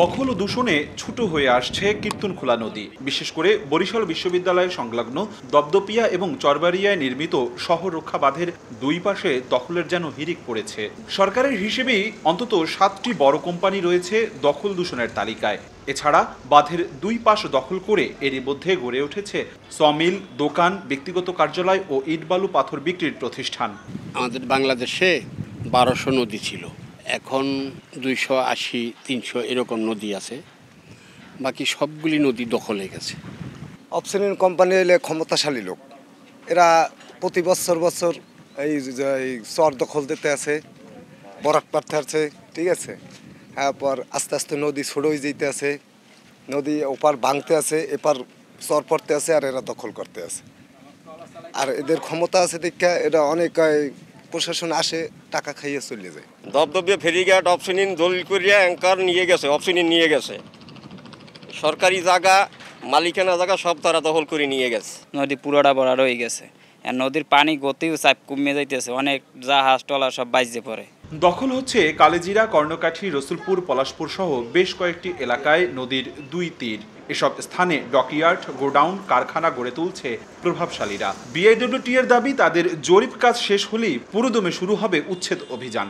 দখল ও দূষণে ছোট হয়ে আসছে কীর্তনখোলা নদী। বিশেষ করে বরিশাল বিশ্ববিদ্যালয় সংলগ্ন দপদপিয়া এবং চরবাড়িয়ায় নির্মিত শহর রক্ষা বাঁধের দুই পাশে দখলের যেন হিড়িক পড়েছে। সরকারের হিসেবেই অন্তত 7টি বড় কোম্পানি রয়েছে দখল দূষণের তালিকায়। এছাড়া বাঁধের দুই পাশ দখল করে এরই মধ্যে গড়ে উঠেছে সমিল, দোকান, ব্যক্তিগত কার্যালয় ও ইট বালু পাথর বিক্রির প্রতিষ্ঠান। আমাদের বাংলাদেশে 1200 নদী ছিল, এখন 280, 300 এরকম নদী আছে। বাকি সবগুলি নদী দখল হয়ে গেছে। অপশনিন কোম্পানি হলে ক্ষমতাশালী লোক, এরা প্রতি বছর এই চর দখল দিতে আছে, বরাক পারতে আছে, ঠিক আছে। তারপর আস্তে আস্তে নদী ছোট হয়ে যেতে আছে, নদী ওপার ভাঙতে আছে, এপার চর পড়তে আছে, আর এরা দখল করতে আছে। আর এদের ক্ষমতা আছে দেখা এরা অনেক প্রশাসন আসে, টাকা খাইয়ে চলে যায়। দপদপিয়া ফেরিঘাট অপশনিন দলিল করিয়া অ্যাঙ্কার নিয়ে গেছে, অপশনিন নিয়ে গেছে। সরকারি জায়গা, মালিকানা জায়গা সব তারা দখল করে নিয়ে গেছে। নদী পুরোটা ভরা রয়ে গেছে, আর নদীর পানি গতিও চাপ কমে যাইতেছে, অনেক জাহাজ টলা সব বাইজে পড়ে। দখল হচ্ছে কালেজিরা, কর্ণকাঠি, রসুলপুর, পলাশপুর সহ বেশ কয়েকটি এলাকায় নদীর দুই তীর। এসব স্থানে ডকইয়ার্ড, গোডাউন, কারখানা গড়ে তুলছে প্রভাবশালীরা। বিআইডব্লিউটি এর দাবি, তাদের জরিপ কাজ শেষ হলেই পুরোদমে শুরু হবে উচ্ছেদ অভিযান।